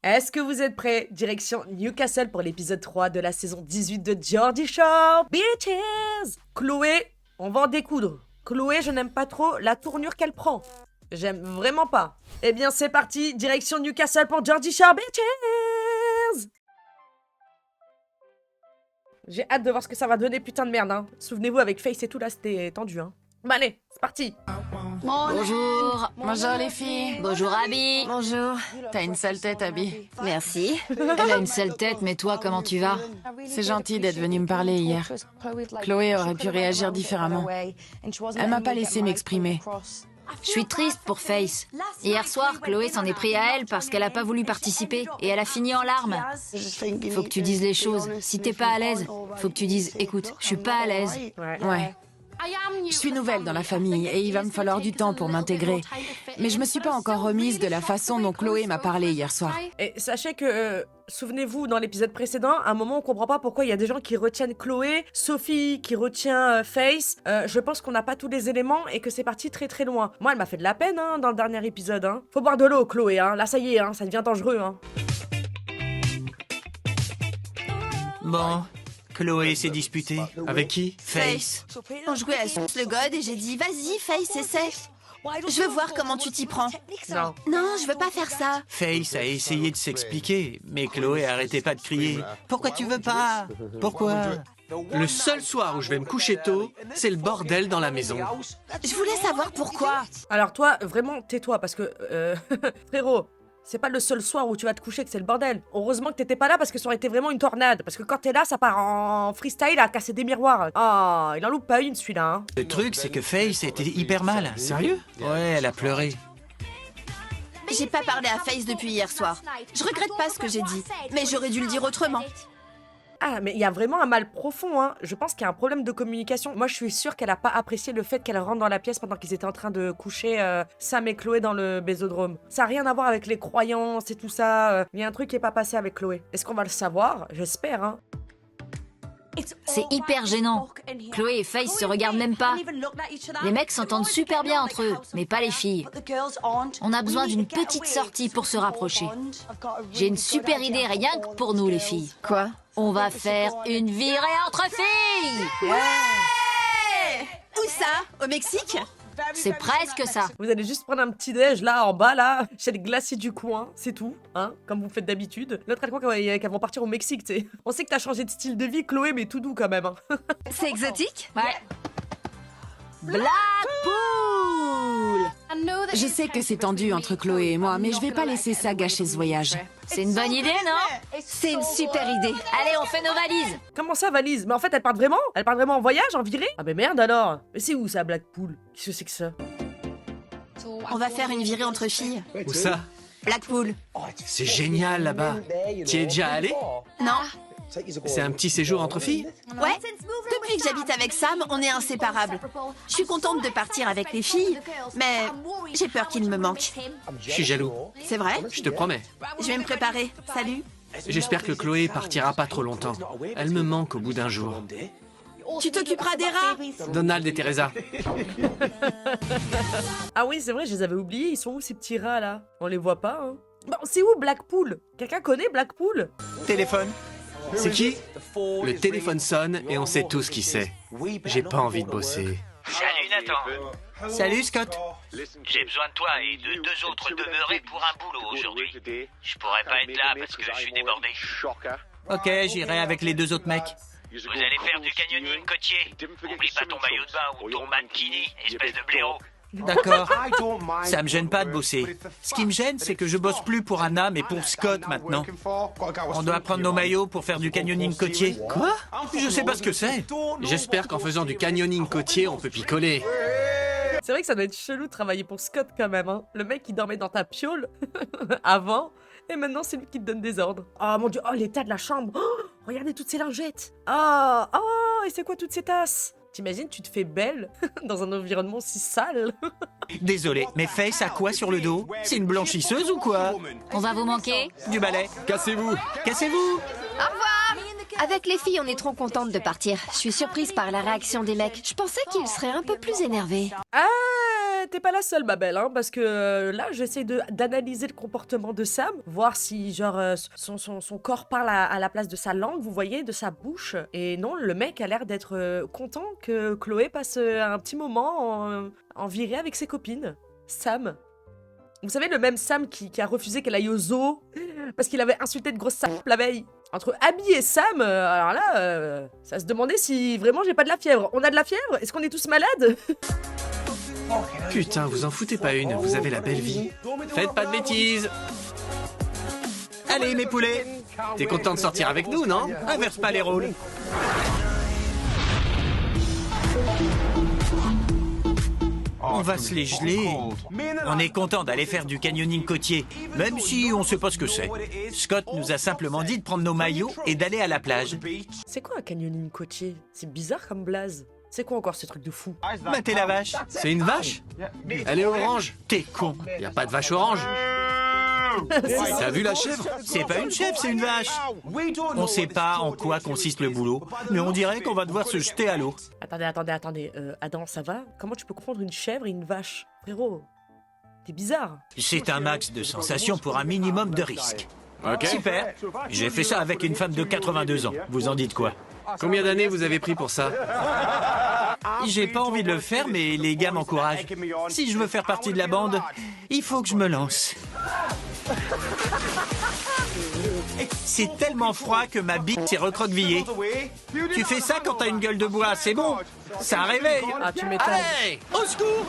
Est-ce que vous êtes prêts? Direction Newcastle pour l'épisode 3 de la saison 18 de Geordie Shore. Bitches! Chloé, on va en découdre. Chloé, je n'aime pas trop la tournure qu'elle prend. J'aime vraiment pas. Eh bien, c'est parti, direction Newcastle pour Geordie Shore, bitches! J'ai hâte de voir ce que ça va donner, putain de merde, hein. Souvenez-vous, avec Face et tout, là, c'était tendu, hein. Bon, allez, c'est parti. Bonjour. Bonjour les filles. Bonjour Abby. Bonjour. T'as une sale tête, Abby. Merci. Elle a une sale tête, mais toi, comment tu vas? C'est gentil d'être venue me parler hier. Chloé aurait pu réagir différemment. Elle m'a pas laissé m'exprimer. Je suis triste pour Face. Hier soir, Chloé s'en est pris à elle parce qu'elle a pas voulu participer et elle a fini en larmes. Faut que tu dises les choses. Si t'es pas à l'aise, faut que tu dises « Écoute, je suis pas à l'aise. » Ouais. Je suis nouvelle dans la famille et il va me falloir du temps pour m'intégrer. Mais je me suis pas encore remise de la façon dont Chloé m'a parlé hier soir. Et sachez que, souvenez-vous, dans l'épisode précédent, à un moment, on comprend pas pourquoi il y a des gens qui retiennent Chloé, Sophie qui retient Face. Je pense qu'on n'a pas tous les éléments et que c'est parti très très loin. Moi, elle m'a fait de la peine, hein, dans le dernier épisode, hein. Faut boire de l'eau, Chloé, hein. Là, ça y est, hein, ça devient dangereux, hein. Bon, Chloé s'est disputée. Avec qui? Face. On jouait à Suce le God et j'ai dit vas-y Face, essaie. Je veux voir comment tu t'y prends. Non. Non, je veux pas faire ça. Face a essayé de s'expliquer, mais Chloé arrêtait pas de crier. Pourquoi tu veux pas? Pourquoi? Le seul soir où je vais me coucher tôt, c'est le bordel dans la maison. Je voulais savoir pourquoi. Alors toi, vraiment, tais-toi, parce que, frérot, c'est pas le seul soir où tu vas te coucher que c'est le bordel. Heureusement que t'étais pas là parce que ça aurait été vraiment une tornade. Parce que quand t'es là, ça part en freestyle à casser des miroirs. Ah, il en loupe pas une celui-là, hein. Le truc, c'est que Face était hyper mal. Sérieux? Ouais, elle a pleuré. J'ai pas parlé à Face depuis hier soir. Je regrette pas ce que j'ai dit, mais j'aurais dû le dire autrement. Ah, mais il y a vraiment un mal profond, hein. Je pense qu'il y a un problème de communication. Moi, je suis sûre qu'elle a pas apprécié le fait qu'elle rentre dans la pièce pendant qu'ils étaient en train de coucher Sam et Chloé dans le bésodrome. Ça a rien à voir avec les croyances et tout ça. Il y a un truc qui est pas passé avec Chloé. Est-ce qu'on va le savoir? J'espère, hein. C'est hyper gênant. Chloé et Face se regardent même pas. Les mecs s'entendent super bien entre eux, mais pas les filles. On a besoin d'une petite sortie pour se rapprocher. J'ai une super idée rien que pour nous, les filles. Quoi? On va faire une virée entre filles! Ouais! Où ça? Au Mexique? C'est presque ça. Vous allez juste prendre un petit déj là en bas là, chez les glaciers du coin, c'est tout, hein, comme vous faites d'habitude. L'autre elle croit qu'elles vont partir au Mexique, tu sais. On sait que t'as changé de style de vie, Chloé, mais tout doux quand même, hein. C'est exotique? Ouais. Blackpool! Je sais que c'est tendu entre Chloé et moi, mais je vais pas laisser ça gâcher ce voyage. C'est une bonne idée, non? C'est une super idée. Allez, on fait nos valises. Comment ça, valise? Mais en fait, elle part vraiment? Elle part vraiment en voyage, en virée? Ah mais merde alors. Mais c'est où ça, Blackpool? Qu'est-ce que c'est que ça? On va faire une virée entre filles. Où ça? Blackpool. C'est génial là-bas. T'y es déjà allé? Non? C'est un petit séjour entre filles? Ouais. Depuis que j'habite avec Sam, on est inséparables. Je suis contente de partir avec les filles, mais j'ai peur qu'il me manque. Je suis jaloux. C'est vrai? Je te promets. Je vais me préparer. Salut. J'espère que Chloé partira pas trop longtemps. Elle me manque au bout d'un jour. Tu t'occuperas des rats? Donald et Teresa. Ah oui, c'est vrai, je les avais oubliés, ils sont où ces petits rats là? On les voit pas, hein. Bon, c'est où Blackpool? Quelqu'un connaît Blackpool? Téléphone. C'est qui? Le téléphone sonne et on sait tous qui c'est. J'ai pas envie de bosser. Salut Nathan. Salut Scott. J'ai besoin de toi et de deux autres demeurés pour un boulot aujourd'hui. Je pourrais pas être là parce que je suis débordé. Ok, j'irai avec les deux autres mecs. Vous allez faire du canyoning côtier. Oublie pas ton maillot de bain ou ton mankini, espèce de blaireau. D'accord. Ça me gêne pas de bosser. Ce qui me gêne, c'est que je bosse plus pour Anna, mais pour Scott maintenant. On doit prendre nos maillots pour faire du canyoning côtier. Quoi? Je sais pas ce que c'est. J'espère qu'en faisant du canyoning côtier, on peut picoler. C'est vrai que ça doit être chelou de travailler pour Scott quand même, hein. Le mec qui dormait dans ta piole avant, et maintenant c'est lui qui te donne des ordres. Oh mon dieu, oh l'état de la chambre. Oh, regardez toutes ces lingettes. Et c'est quoi toutes ces tasses? T'imagines, tu te fais belle dans un environnement si sale. Désolé, mais Face a quoi sur le dos? C'est une blanchisseuse ou quoi? On va vous manquer? Du balai. Cassez-vous. Cassez-vous. Avec les filles, on est trop contente de partir. Je suis surprise par la réaction des mecs. Je pensais qu'ils seraient un peu plus énervés. Ah, t'es pas la seule, ma belle, hein, parce que là, j'essaie d'analyser le comportement de Sam, voir si, genre, son corps parle à la place de sa langue, vous voyez, de sa bouche. Et non, le mec a l'air d'être content que Chloé passe un petit moment en virée avec ses copines. Sam. Vous savez, le même Sam qui a refusé qu'elle aille au zoo parce qu'il avait insulté de grosses sapes la veille. Entre Abby et Sam, alors là, ça se demandait si vraiment j'ai pas de la fièvre. On a de la fièvre? Est-ce qu'on est tous malades? Putain, vous en foutez pas une, vous avez la belle vie. Faites pas de bêtises. Allez, mes poulets. T'es content de sortir avec nous, non? Inverse pas les rôles. On va se les geler. On est content d'aller faire du canyoning côtier, même si on sait pas ce que c'est. Scott nous a simplement dit de prendre nos maillots et d'aller à la plage. C'est quoi un canyoning côtier? C'est bizarre comme blaze. C'est quoi encore ce truc de fou? Matez la vache. C'est une vache? Elle est orange. T'es con. Y a pas de vache orange. T'as vu la chèvre? C'est pas une chèvre, c'est une vache. On sait pas en quoi consiste le boulot, mais on dirait qu'on va devoir se jeter à l'eau. Attendez. Adam, ça va? Comment tu peux confondre une chèvre et une vache? Frérot, t'es bizarre. C'est un max de sensations pour un minimum de risque. Ok. Super. J'ai fait ça avec une femme de 82 ans. Vous en dites quoi? Combien d'années vous avez pris pour ça? J'ai pas envie de le faire, mais les gars m'encouragent. Si je veux faire partie de la bande, il faut que je me lance. C'est tellement froid que ma bite s'est recroquevillée. Tu fais ça quand t'as une gueule de bois, c'est bon. Ça réveille. Ah, tu m'étonnes. Allez, au secours.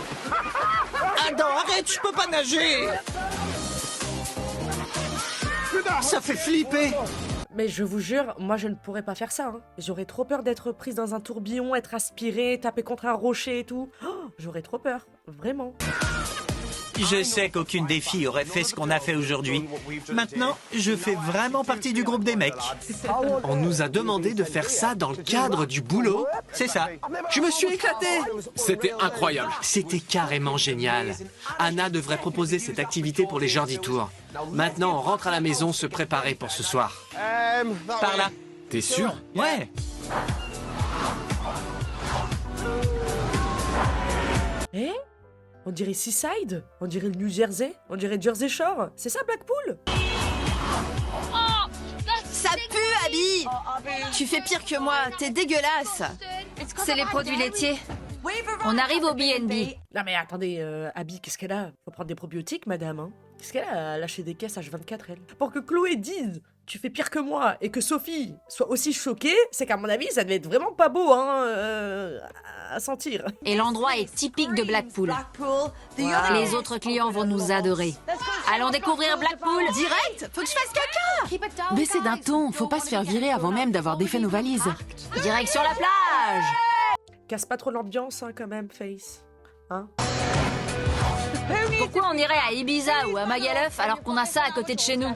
Adam, arrête, je peux pas nager. Ça fait flipper. Mais je vous jure, moi je ne pourrais pas faire ça. Hein. J'aurais trop peur d'être prise dans un tourbillon, être aspirée, taper contre un rocher et tout. Oh, j'aurais trop peur, vraiment. Je sais qu'aucune des filles aurait fait ce qu'on a fait aujourd'hui. Maintenant, je fais vraiment partie du groupe des mecs. On nous a demandé de faire ça dans le cadre du boulot. C'est ça. Je me suis éclaté. C'était incroyable. C'était carrément génial. Anna devrait proposer cette activité pour les Jordi Tour. Maintenant, on rentre à la maison se préparer pour ce soir. Par là. T'es sûr? Ouais. Eh? On dirait Seaside? On dirait le New Jersey? On dirait Jersey Shore? C'est ça, Blackpool? Ça pue, Abby! Tu fais pire que moi, t'es dégueulasse! C'est les produits laitiers. On arrive au B&B. Non mais attendez, Abby, qu'est-ce qu'elle a? Faut prendre des probiotiques, madame, hein? Qu'est-ce qu'elle a lâché des caisses H24, elle? Pour que Chloé dise « Tu fais pire que moi » et que Sophie soit aussi choquée, c'est qu'à mon avis, ça devait être vraiment pas beau, hein, à sentir. Et l'endroit est typique de Blackpool. Les autres clients vont nous adorer. Allons découvrir Blackpool. Direct? Faut que je fasse caca! Baissez d'un ton, faut pas se faire virer avant même d'avoir défait nos valises. Direction la plage. Casse pas trop l'ambiance, hein, quand même, Face. Hein? Pourquoi on irait à Ibiza ou à Magaluf alors qu'on a ça à côté de chez nous? Non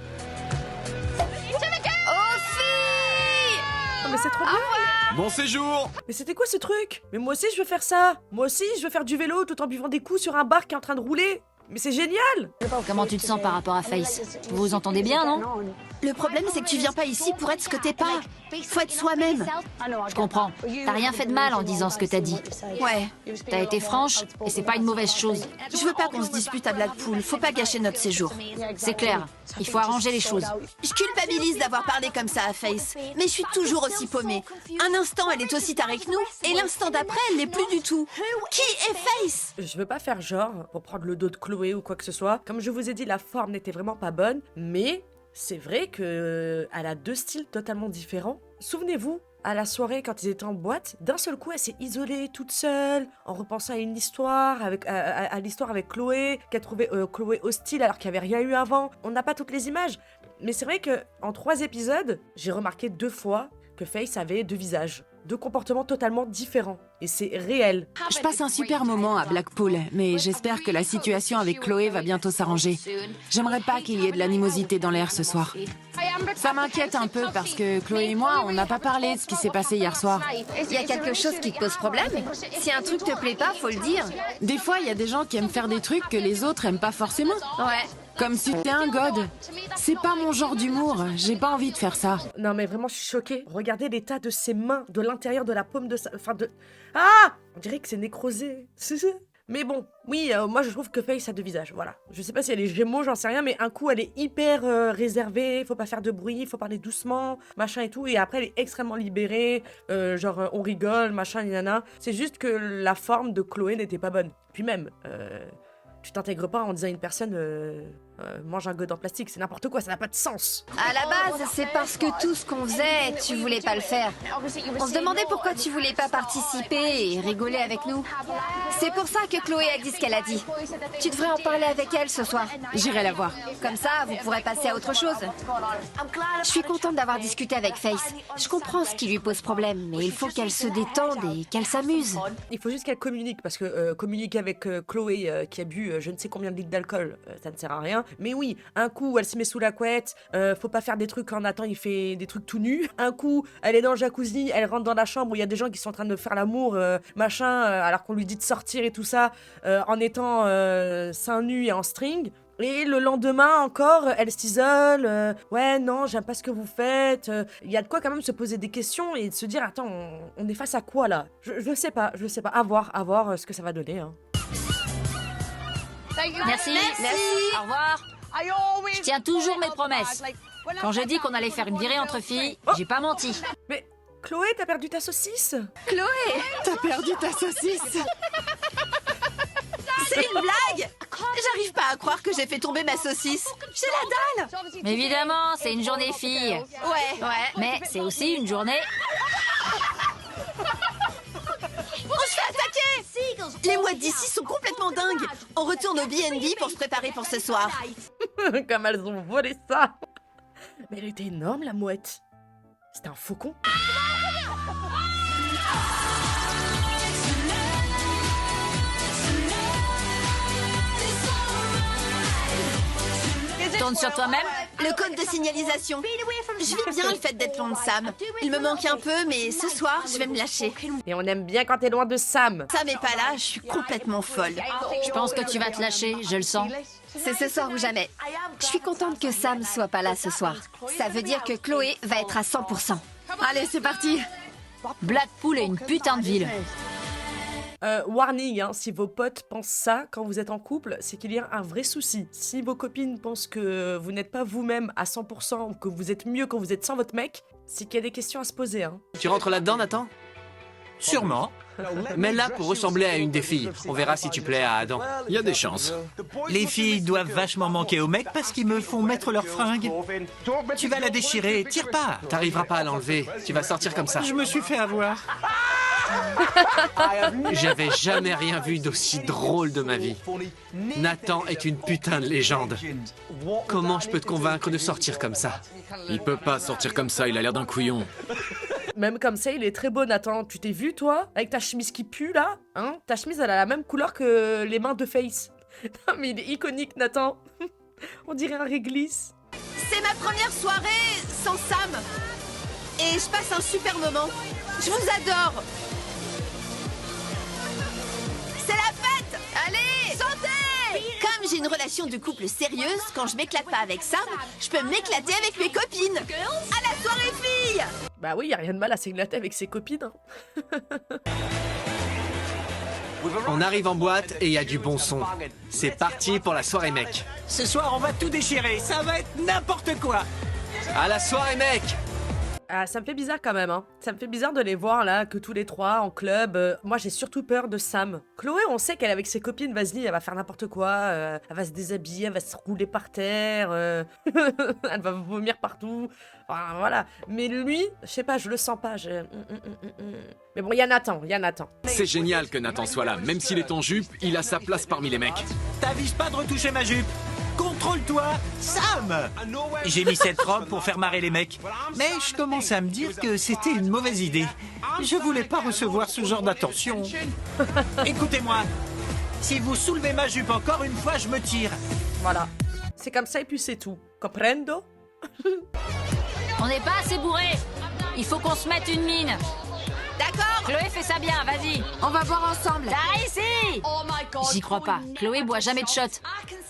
mais c'est trop bien! Bon séjour! Mais c'était quoi ce truc? Mais moi aussi je veux faire ça! Moi aussi je veux faire du vélo tout en buvant des coups sur un bar qui est en train de rouler! Mais c'est génial! Comment tu te sens par rapport à Face? Vous vous entendez bien, non? Le problème, c'est que tu viens pas ici pour être ce que t'es pas. Faut être soi-même. Je comprends. T'as rien fait de mal en disant ce que t'as dit. Ouais. T'as été franche et c'est pas une mauvaise chose. Je veux pas qu'on se dispute à Blackpool. Faut pas gâcher notre séjour. C'est clair. Il faut arranger les choses. Je culpabilise d'avoir parlé comme ça à Face. Mais je suis toujours aussi paumée. Un instant, elle est aussi avec nous. Et l'instant d'après, elle n'est plus du tout. Qui est Face? Je veux pas faire genre pour prendre le dos de Chloé ou quoi que ce soit. Comme je vous ai dit, la forme n'était vraiment pas bonne. Mais c'est vrai que elle a deux styles totalement différents. Souvenez-vous, à la soirée, quand ils étaient en boîte, d'un seul coup, elle s'est isolée toute seule, en repensant à une histoire, à l'histoire avec Chloé, qu'elle trouvait Chloé hostile alors qu'il n'y avait rien eu avant. On n'a pas toutes les images. Mais c'est vrai que en 3 épisodes, j'ai remarqué 2 fois que Face avait 2 visages, 2 comportements totalement différents. Et c'est réel. Je passe un super moment à Blackpool, mais j'espère que la situation avec Chloé va bientôt s'arranger. J'aimerais pas qu'il y ait de l'animosité dans l'air ce soir. Ça m'inquiète un peu parce que Chloé et moi, on n'a pas parlé de ce qui s'est passé hier soir. Il y a quelque chose qui te pose problème? Si un truc te plaît pas, faut le dire. Des fois, il y a des gens qui aiment faire des trucs que les autres aiment pas forcément. Ouais. Comme si t'es un god. C'est pas mon genre d'humour, j'ai pas envie de faire ça. Non mais vraiment, je suis choquée. Regardez l'état de ses mains, de l'intérieur de la paume de sa... Enfin de... Ah! On dirait que c'est nécrosé. Mais bon, oui, moi je trouve que Faye a deux visages, voilà. Je sais pas si elle est Gémeaux, j'en sais rien, mais un coup elle est hyper réservée, faut pas faire de bruit, faut parler doucement, machin et tout, et après elle est extrêmement libérée, genre on rigole, machin, nana. C'est juste que la forme de Chloé n'était pas bonne. Puis même, tu t'intègres pas en disant à une personne mange un god en plastique, c'est n'importe quoi, ça n'a pas de sens. À la base, c'est parce que tout ce qu'on faisait, tu voulais pas le faire. On se demandait pourquoi tu voulais pas participer et rigoler avec nous. C'est pour ça que Chloé a dit ce qu'elle a dit. Tu devrais en parler avec elle ce soir. J'irai la voir. Comme ça, vous pourrez passer à autre chose. Je suis contente d'avoir discuté avec Faith. Je comprends ce qui lui pose problème, mais il faut qu'elle se détende et qu'elle s'amuse. Il faut juste qu'elle communique, parce que communiquer avec Chloé qui a bu je ne sais combien de litres d'alcool, ça ne sert à rien. Mais oui, un coup elle se met sous la couette, faut pas faire des trucs quand Nathan il fait des trucs tout nus. Un coup elle est dans le jacuzzi, elle rentre dans la chambre où il y a des gens qui sont en train de faire l'amour, machin, alors qu'on lui dit de sortir et tout ça, en étant seins nus et en string. Et le lendemain encore, elle s'isole, ouais non, j'aime pas ce que vous faites. Il y a de quoi quand même se poser des questions et de se dire, attends, on est face à quoi là? Je sais pas, à voir ce que ça va donner. Hein. Merci. Au revoir. Je tiens toujours mes promesses. Quand j'ai dit qu'on allait faire une virée entre filles, j'ai pas menti. Mais Chloé, t'as perdu ta saucisse? Chloé, T'as perdu ta saucisse. c'est une blague. J'arrive pas à croire que j'ai fait tomber ma saucisse. J'ai la dalle. Mais évidemment, c'est une journée fille. Ouais. Mais c'est aussi une journée... On se fait attaquer. Les mouettes d'ici sont complètement dingues. On retourne au B&B pour se préparer pour ce soir. Comme elles ont volé ça. Mais elle était énorme la mouette. C'était un faucon. Tourne sur toi-même. Le code de signalisation. Je vis bien le fait d'être loin de Sam. Il me manque un peu, mais ce soir, je vais me lâcher. Et on aime bien quand t'es loin de Sam. Sam est pas là, je suis complètement folle. Je pense que tu vas te lâcher, je le sens. C'est ce soir ou jamais. Je suis contente que Sam soit pas là ce soir. Ça veut dire que Chloé va être à 100%. Allez, c'est parti. Blackpool est une putain de ville. Warning, hein, si vos potes pensent ça quand vous êtes en couple, c'est qu'il y a un vrai souci. Si vos copines pensent que vous n'êtes pas vous-même à 100% ou que vous êtes mieux quand vous êtes sans votre mec, c'est qu'il y a des questions à se poser. Hein. Tu rentres là-dedans, Nathan? Sûrement. Mets-la pour ressembler à une des filles. On verra si tu plais à Adam. Il y a des chances. Les filles doivent vachement manquer aux mecs parce qu'ils me font mettre leurs fringues. Tu vas la déchirer, tire pas. T'arriveras pas à l'enlever. Tu vas sortir comme ça. Je me suis fait avoir. J'avais jamais rien vu d'aussi drôle de ma vie. Nathan est une putain de légende. Comment je peux te convaincre de sortir comme ça? Il peut pas sortir comme ça, il a l'air d'un couillon. Même comme ça, il est très beau, Nathan. Tu t'es vu, toi? Avec ta chemise qui pue, là? Hein? Ta chemise, elle a la même couleur que les mains de Face. Non, mais il est iconique, Nathan. On dirait un réglisse. C'est ma première soirée sans Sam. Et je passe un super moment. Je vous adore. C'est la fête. Allez, sautez. Comme j'ai une relation de couple sérieuse, quand je m'éclate pas avec Sam, je peux m'éclater avec mes copines. À la soirée filles. Bah oui, y a rien de mal à s'éclater avec ses copines. Hein. On arrive en boîte et il y a du bon son. C'est parti pour la soirée mec. Ce soir, on va tout déchirer. Ça va être n'importe quoi. À la soirée mec. Ah, ça me fait bizarre quand même, hein. Ça me fait bizarre de les voir là, que tous les trois en club. Moi j'ai surtout peur de Sam. Chloé, on sait qu'elle avec ses copines, vas-y, elle va faire n'importe quoi. Elle va se déshabiller, elle va se rouler par terre. Elle va vomir partout. Enfin, voilà. Mais lui, je sais pas, je le sens pas. Mais bon, il y a Nathan. C'est génial que Nathan soit là. Même s'il est en jupe, il a sa place parmi les mecs. T'avises pas de retoucher ma jupe. Contrôle-toi, Sam! J'ai mis cette robe pour faire marrer les mecs. Mais je commence à me dire que c'était une mauvaise idée. Je voulais pas recevoir ce genre d'attention. Écoutez-moi. Si vous soulevez ma jupe encore une fois, je me tire. Voilà. C'est comme ça et puis c'est tout. Comprendo? On n'est pas assez bourré. Il faut qu'on se mette une mine. D'accord. Chloé, fais ça bien, vas-y. On va boire ensemble. Là, ici. J'y crois pas. Chloé boit jamais de shot.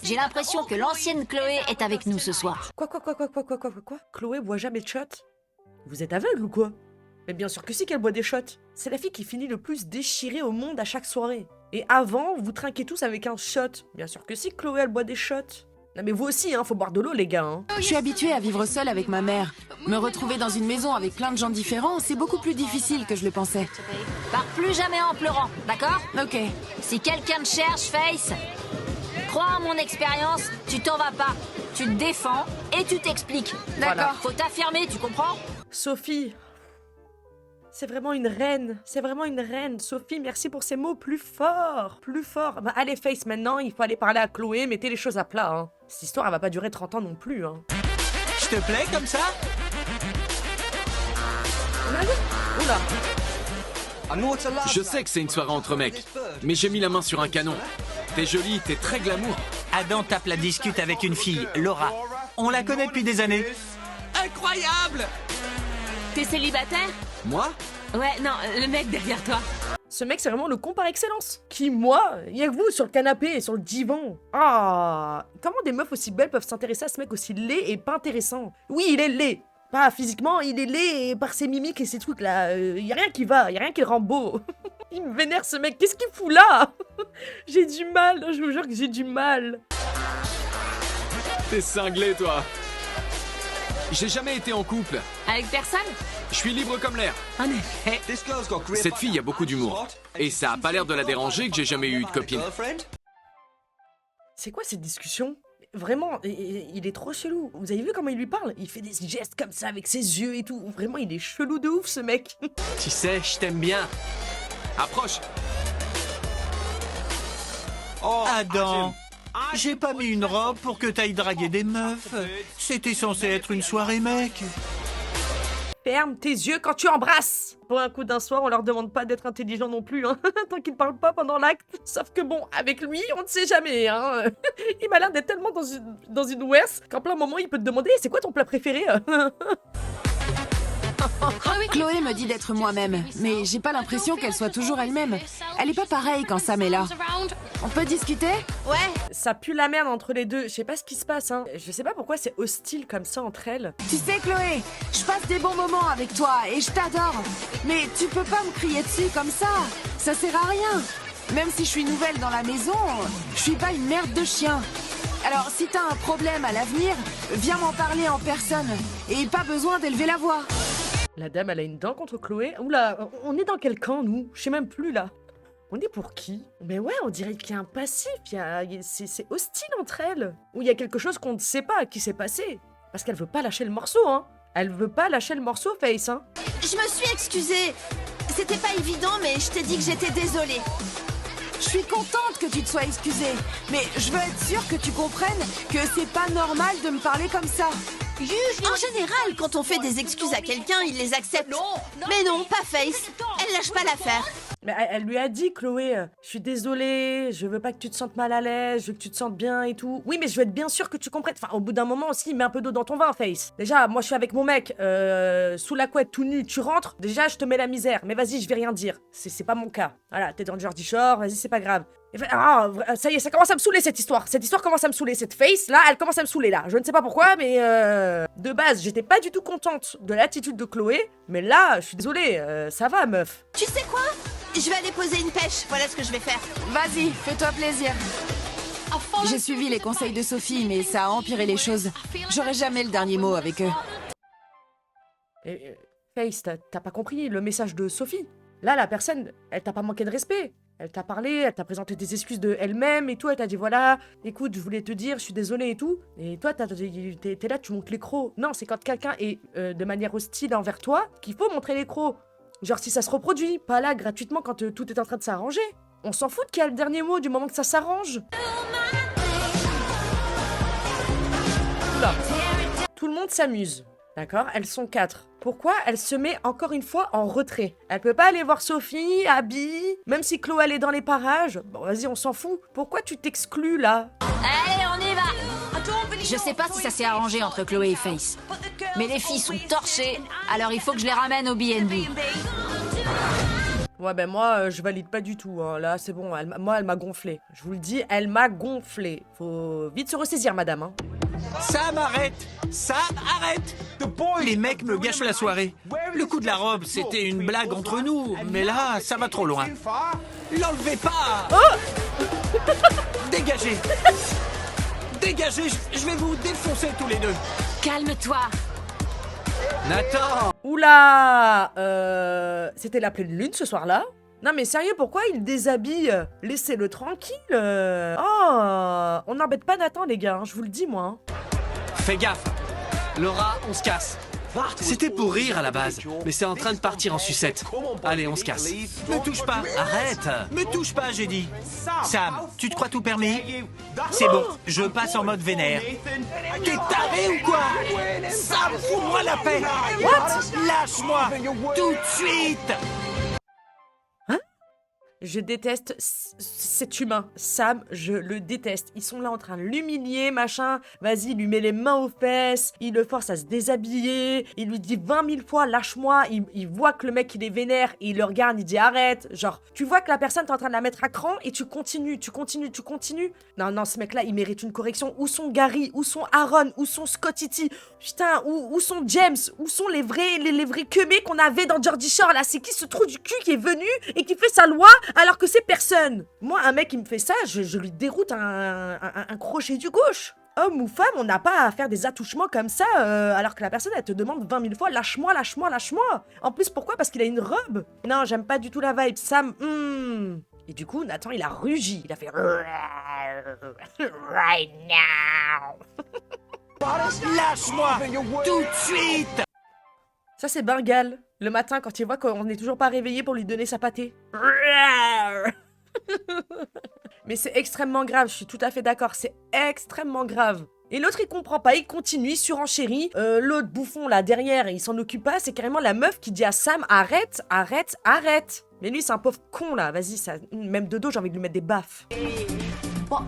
J'ai l'impression que l'ancienne Chloé est avec nous ce soir. Quoi? Chloé boit jamais de shots? Vous êtes aveugle ou quoi? Mais bien sûr que si qu'elle boit des shots. C'est la fille qui finit le plus déchirée au monde à chaque soirée. Et avant, vous trinquez tous avec un shot. Bien sûr que si, Chloé, elle boit des shots. Non mais vous aussi, hein, faut boire de l'eau les gars. Hein. Je suis habituée à vivre seule avec ma mère. Me retrouver dans une maison avec plein de gens différents, c'est beaucoup plus difficile que je le pensais. Pars plus jamais en pleurant, d'accord? Ok. Si quelqu'un te cherche, Face, crois en mon expérience, tu t'en vas pas. Tu te défends et tu t'expliques. D'accord. Faut t'affirmer, tu comprends? Sophie, c'est vraiment une reine. C'est vraiment une reine. Sophie, merci pour ces mots plus forts. Plus forts. Bah, allez, Face, maintenant, il faut aller parler à Chloé. Mettez les choses à plat. Hein. Cette histoire, elle va pas durer 30 ans non plus. Hein. Je te plais comme ça? Oula. Je sais que c'est une soirée entre mecs, mais j'ai mis la main sur un canon. T'es jolie, t'es très glamour. Adam tape la discute avec une fille, Laura. On la connaît depuis des années. Incroyable! T'es célibataire? Moi? Ouais, non, le mec derrière toi. Ce mec, c'est vraiment le con par excellence. Qui, moi? Il y a que vous sur le canapé et sur le divan. Ah, comment des meufs aussi belles peuvent s'intéresser à ce mec aussi laid et pas intéressant? Oui, il est laid. Pas physiquement, il est laid et par ses mimiques et ses trucs là. Y a rien qui va, y a rien qui le rend beau. Il me vénère ce mec, qu'est-ce qu'il fout là? J'ai du mal, je vous jure que j'ai du mal. T'es cinglé, toi. J'ai jamais été en couple. Avec personne? Je suis libre comme l'air. En effet. Cette fille a beaucoup d'humour. Et ça a pas l'air de la déranger que j'ai jamais eu de copine. C'est quoi cette discussion? Vraiment, il est trop chelou. Vous avez vu comment il lui parle? Il fait des gestes comme ça avec ses yeux et tout. Vraiment, il est chelou de ouf ce mec. Tu sais, je t'aime bien. Approche. Adam, j'ai pas mis une robe pour que t'ailles draguer des meufs. C'était censé être une soirée mec. Ferme tes yeux quand tu embrasses. Pour un coup d'un soir, on leur demande pas d'être intelligent non plus, hein. Tant qu'ils ne parlent pas pendant l'acte. Sauf que bon, avec lui, on ne sait jamais, hein. Il m'a l'air d'être tellement dans une ouest qu'en plein moment, il peut te demander c'est quoi ton plat préféré? Chloé me dit d'être moi-même, mais j'ai pas l'impression qu'elle soit toujours elle-même. Elle est pas pareille quand Sam est là. On peut discuter? Ouais. Ça pue la merde entre les deux. Je sais pas ce qui se passe, hein. Je sais pas pourquoi c'est hostile comme ça entre elles. Tu sais, Chloé, je passe des bons moments avec toi et je t'adore. Mais tu peux pas me crier dessus comme ça sert à rien. Même si je suis nouvelle dans la maison, je suis pas une merde de chien. Alors, si t'as un problème à l'avenir, viens m'en parler en personne. Et pas besoin d'élever la voix. La dame, elle a une dent contre Chloé. Oula, on est dans quel camp, nous? Je sais même plus, là. On est pour qui? Mais ouais, on dirait qu'il y a un passif. C'est hostile entre elles. Ou il y a quelque chose qu'on ne sait pas qui s'est passé. Parce qu'elle veut pas lâcher le morceau, hein. Elle veut pas lâcher le morceau, Face, hein. Je me suis excusée. C'était pas évident, mais je t'ai dit que j'étais désolée. Je suis contente que tu te sois excusée. Mais je veux être sûre que tu comprennes que c'est pas normal de me parler comme ça. En général, quand on fait des excuses à quelqu'un, il les accepte. Mais non, pas Face. Elle lâche pas l'affaire. Mais elle lui a dit, Chloé, je suis désolée, je veux pas que tu te sentes mal à l'aise, je veux que tu te sentes bien et tout. Oui, mais je veux être bien sûre que tu comprennes. Enfin, au bout d'un moment aussi, mets un peu d'eau dans ton vin, Face. Déjà, moi, je suis avec mon mec, sous la couette, tout nu, tu rentres. Déjà, je te mets la misère. Mais vas-y, je vais rien dire. C'est pas mon cas. Voilà, t'es dans le Jersey Shore, vas-y, c'est pas grave. Ah, ça y est, ça commence à me saouler cette histoire. Cette histoire commence à me saouler. Cette Face, là, elle commence à me saouler, là. Je ne sais pas pourquoi, mais de base, j'étais pas du tout contente de l'attitude de Chloé. Mais là, je suis désolée, ça va, meuf. Tu sais quoi? Je vais aller poser une pêche. Voilà ce que je vais faire. Vas-y, fais-toi plaisir. J'ai suivi les conseils de Sophie, mais ça a empiré les choses. J'aurai jamais le dernier mot avec eux. Face, t'as pas compris le message de Sophie? Là, la personne, elle t'a pas manqué de respect. Elle t'a parlé, elle t'a présenté des excuses de elle-même et tout. Elle t'a dit voilà, écoute, je voulais te dire, je suis désolée et tout. Et toi, t'es là, tu montes les crocs. Non, c'est quand quelqu'un est de manière hostile envers toi qu'il faut montrer les crocs. Genre si ça se reproduit, pas là gratuitement quand tout est en train de s'arranger. On s'en fout de qui a le dernier mot du moment que ça s'arrange. Tout le monde s'amuse. D'accord? Elles sont 4. Pourquoi elle se met encore une fois en retrait? Elle peut pas aller voir Sophie, Abby, même si Chloé elle est dans les parages. Bon, vas-y, on s'en fout. Pourquoi tu t'exclus là? Allez, on y va. Je sais pas si ça s'est arrangé entre Chloé et Face. Mais les filles sont torchées, alors il faut que je les ramène au B&B. Ouais, ben moi, je valide pas du tout. Hein. Là, c'est bon. Moi, elle m'a gonflé. Je vous le dis, elle m'a gonflé. Faut vite se ressaisir, madame. Hein. Sam, arrête! Sam, arrête! Les mecs me gâchent la soirée. Le coup de la robe, c'était une blague entre nous, mais là, ça va trop loin. L'enlevez pas! Dégagez! Dégagez, je vais vous défoncer tous les deux. Calme-toi. Nathan! Oula c'était la pleine lune ce soir-là? Non mais sérieux, pourquoi il déshabille? Laissez-le tranquille. Oh, on n'embête pas Nathan les gars, hein, je vous le dis moi. Hein. Fais gaffe. Laura, on se casse. C'était pour rire à la base, mais c'est en train de partir en sucette. Allez, on se casse. Me touche pas, arrête! Me touche pas, j'ai dit. Sam, tu te crois tout permis? C'est bon, je passe en mode vénère. T'es taré ou quoi? Sam, fous-moi la paix! What? Lâche-moi! Tout de suite! Je déteste cet humain. Sam, je le déteste. Ils sont là en train de l'humilier, machin. Vas-y, il lui met les mains aux fesses. Il le force à se déshabiller. Il lui dit 20 000 fois, lâche-moi. Il voit que le mec, il est vénère. Et il le regarde, il dit arrête. Genre, tu vois que la personne, t'es en train de la mettre à cran et tu continues. Non, non, ce mec-là, il mérite une correction. Où sont Gary? Où sont Aaron? Où sont Scotty? Putain, où sont James? Où sont les vrais queumés qu'on avait dans Geordie Shore, là? C'est qui ce trou du cul qui est venu et qui fait sa loi alors que c'est personne? Moi, un mec qui me fait ça, je lui déroute un crochet du gauche. Homme ou femme, on n'a pas à faire des attouchements comme ça, alors que la personne, elle te demande 20 000 fois, lâche-moi, lâche-moi, lâche-moi. En plus, pourquoi? Parce qu'il a une robe. Non, j'aime pas du tout la vibe. Sam, Et du coup, Nathan, il a rugi. Il a fait... Right now. Lâche-moi! Tout de suite! Ça, c'est Bengal. Le matin, quand il voit qu'on n'est toujours pas réveillé pour lui donner sa pâtée. Mais c'est extrêmement grave, je suis tout à fait d'accord. C'est extrêmement grave. Et l'autre, il comprend pas, il continue, il surenchérit. L'autre bouffon, là, derrière, il s'en occupe pas. C'est carrément la meuf qui dit à Sam, arrête, arrête, arrête. Mais lui, c'est un pauvre con, là. Vas-y, ça... même de dos, j'ai envie de lui mettre des baffes.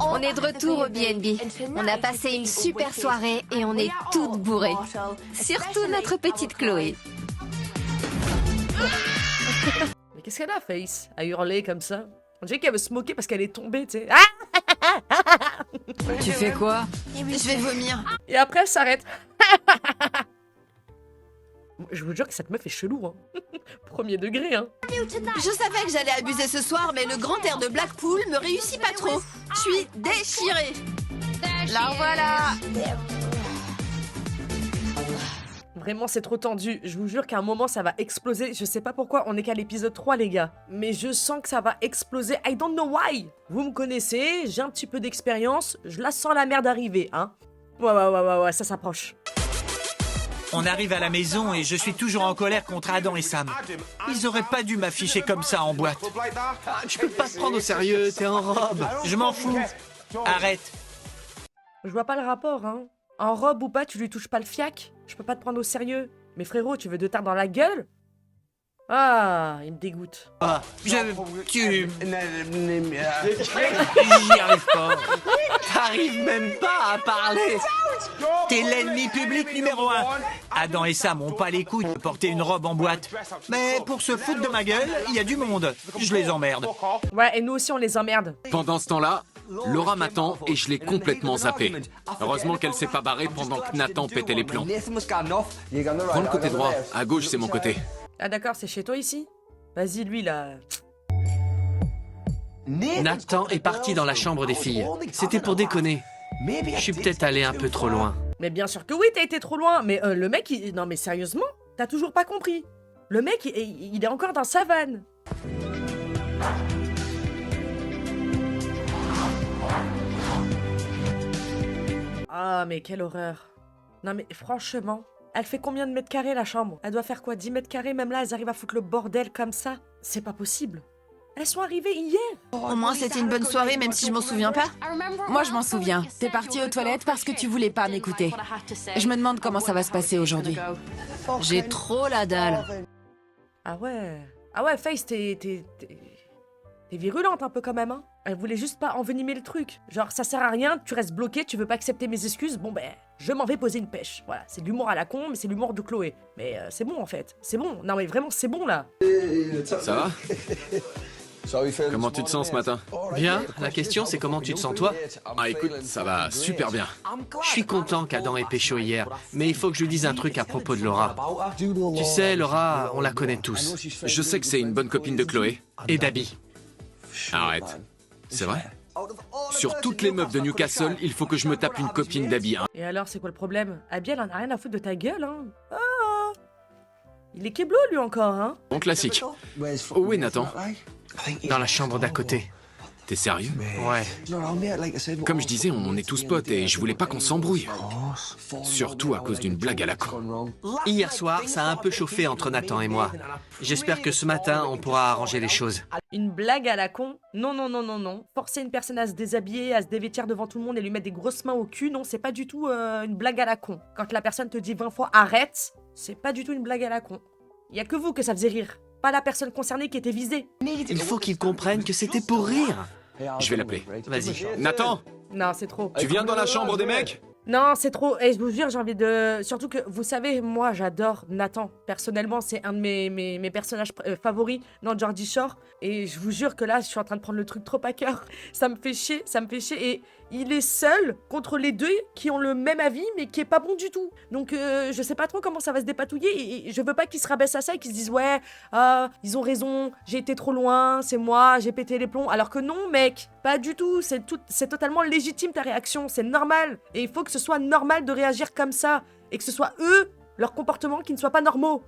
On est de retour au B&B. On a passé une super soirée et on est toutes bourrées. Surtout notre petite Chloé. Mais qu'est-ce qu'elle a, Face? À hurler comme ça? On dirait qu'elle veut se moquer parce qu'elle est tombée, tu sais. Tu fais quoi? Je vais vomir. Et après, elle s'arrête. Je vous jure que cette meuf est chelou, hein. Premier degré, hein. Je savais que j'allais abuser ce soir, mais le grand air de Blackpool me réussit pas trop. Je suis déchirée. La voilà. Vraiment, c'est trop tendu. Je vous jure qu'à un moment, ça va exploser. Je sais pas pourquoi, on est qu'à l'épisode 3, les gars. Mais je sens que ça va exploser. I don't know why. Vous me connaissez, j'ai un petit peu d'expérience. Je la sens la merde arriver, hein. Ouais, ça s'approche. On arrive à la maison et je suis toujours en colère contre Adam et Sam. Ils auraient pas dû m'afficher comme ça en boîte. Tu peux pas te prendre au sérieux, t'es en robe. Je m'en fous. Arrête. Je vois pas le rapport, hein. En robe ou pas, tu lui touches pas le fiac. Je peux pas te prendre au sérieux. Mais frérot, tu veux de tard dans la gueule? Ah, il me dégoûte. Ah, J'y arrive pas. T'arrives même pas à parler. T'es l'ennemi public numéro 1. Adam et Sam ont pas les couilles de porter une robe en boîte. Mais pour se foutre de ma gueule, il y a du monde. Je les emmerde. Ouais, et nous aussi, on les emmerde. Pendant ce temps-là, Laura m'attend et je l'ai complètement zappée. Heureusement qu'elle s'est pas barrée pendant que Nathan pétait les plombs. Prends le côté droit, à gauche c'est mon côté. Ah d'accord, c'est chez toi ici? Vas-y, lui, là... Nathan est parti dans la chambre des filles. C'était pour déconner. Je suis peut-être allé un peu trop loin. Mais bien sûr que oui, t'as été trop loin. Mais le mec, non mais sérieusement, t'as toujours pas compris. Le mec, il est encore dans sa vanne. Ah, mais quelle horreur. Non mais franchement, elle fait combien de mètres carrés la chambre? Elle doit faire quoi, 10 mètres carrés? Même là, elles arrivent à foutre le bordel comme ça? C'est pas possible. Elles sont arrivées hier. Au moins, c'était une bonne soirée, même si je m'en souviens pas. Moi, je m'en souviens. T'es partie aux toilettes parce que tu voulais pas m'écouter. Je me demande comment ça va se passer aujourd'hui. J'ai trop la dalle. Ah ouais, Face, t'es virulente un peu quand même, hein. Elle voulait juste pas envenimer le truc. Genre, ça sert à rien, tu restes bloqué, tu veux pas accepter mes excuses, bon ben, je m'en vais poser une pêche. Voilà, c'est de l'humour à la con, mais c'est l'humour de Chloé. Mais c'est bon en fait, c'est bon. Non mais vraiment, c'est bon là. Ça va? Comment tu te sens ce matin? Bien, la question c'est comment tu te sens toi? Ah écoute, ça va super bien. Je suis content qu'Adam ait pécho hier, mais il faut que je lui dise un truc à propos de Laura. Tu sais, Laura, on la connaît tous. Je sais que c'est une bonne copine de Chloé. Et d'Abby. Arrête. C'est vrai? Sur toutes les meufs de Newcastle, il faut que je me tape une copine d'Abby. Hein. Et alors, c'est quoi le problème? Abby, elle en a rien à foutre de ta gueule, hein. Ah, il est kéblo, lui, encore, hein. Bon classique. Oh oui, Nathan. Dans la chambre d'à côté. T'es sérieux? Ouais. Comme je disais, on est tous potes et je voulais pas qu'on s'embrouille. Surtout à cause d'une blague à la con. Hier soir, ça a un peu chauffé entre Nathan et moi. J'espère que ce matin, on pourra arranger les choses. Une blague à la con? Non, non, non, non, non. Forcer une personne à se déshabiller, à se dévêtir devant tout le monde et lui mettre des grosses mains au cul, non, c'est pas du tout une blague à la con. Quand la personne te dit 20 fois arrête, c'est pas du tout une blague à la con. Y a que vous que ça faisait rire, pas la personne concernée qui était visée. Il faut qu'il comprenne que c'était pour rire. Je vais l'appeler. Vas-y. Nathan, Non, c'est trop. tu viens dans la chambre des mecs? Non, c'est trop. Et je vous jure, j'ai envie de... Surtout que, vous savez, moi, j'adore Nathan. Personnellement, c'est un de mes personnages favoris dans Geordie Shore. Et je vous jure que là, je suis en train de prendre le truc trop à cœur. Ça me fait chier, ça me fait chier. Et il est seul contre les deux qui ont le même avis, mais qui est pas bon du tout. Donc, je sais pas trop comment ça va se dépatouiller. Et je veux pas qu'ils se rabaissent à ça et qu'ils se disent, ouais, ils ont raison, j'ai été trop loin, c'est moi, j'ai pété les plombs. Alors que non, mec, pas du tout. C'est totalement légitime ta réaction, c'est normal. Et il faut que ce soit normal de réagir comme ça. Et que ce soit eux, leur comportement, qui ne soient pas normaux.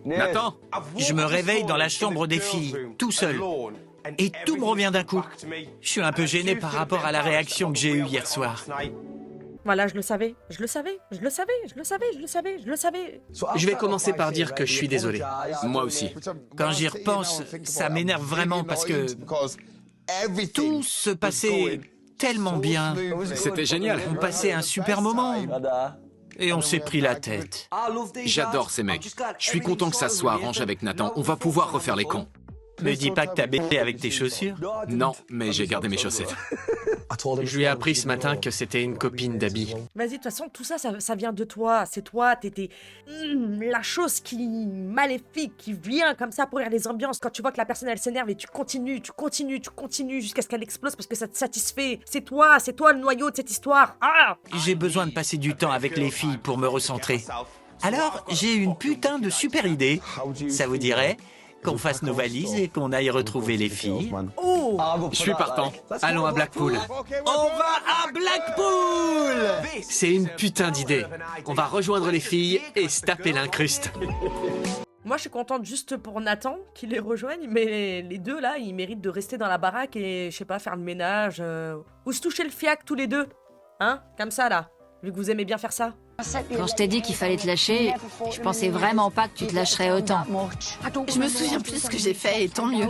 Nathan, Je me réveille dans la chambre des filles, tout seul. Et tout me revient d'un coup. Je suis un peu gêné par rapport à la réaction que j'ai eue hier soir. Voilà, je le savais, je le savais, je le savais, je le savais, je le savais, je le savais. Je vais commencer par dire que je suis désolé. moi aussi. Quand j'y repense, ça m'énerve vraiment parce que tout se passait tellement bien. C'était génial. On passait un super moment. Et on s'est pris la tête. J'adore ces mecs. Je suis content que ça soit arrangé avec Nathan. On va pouvoir refaire les cons. Me dis pas que t'as baisé avec tes chaussures. Non, mais j'ai gardé mes chaussettes. Je lui ai appris ce matin que c'était une copine d'Abby. Vas-y, de toute façon, tout ça, ça vient de toi. C'est toi, t'étais la chose maléfique qui vient comme ça pourrir les ambiances. Quand tu vois que la personne, elle s'énerve et tu continues jusqu'à ce qu'elle explose parce que ça te satisfait. C'est toi le noyau de cette histoire. Ah! J'ai besoin de passer du temps avec les filles pour me recentrer. Alors, j'ai une putain de super idée. Ça vous dirait qu'on fasse nos valises et qu'on aille retrouver les filles? Oh! Je suis partant. Allons à Blackpool. On va à Blackpool! C'est une putain d'idée. On va rejoindre les filles et se taper l'incruste. Moi, je suis contente juste pour Nathan qui les rejoigne, mais les deux, là, ils méritent de rester dans la baraque et, je sais pas, faire le ménage, ou se toucher le fiac tous les deux. Hein? Comme ça, là. Vu que vous aimez bien faire ça. Quand je t'ai dit qu'il fallait te lâcher, je pensais vraiment pas que tu te lâcherais autant. Je me souviens plus de ce que j'ai fait et tant mieux.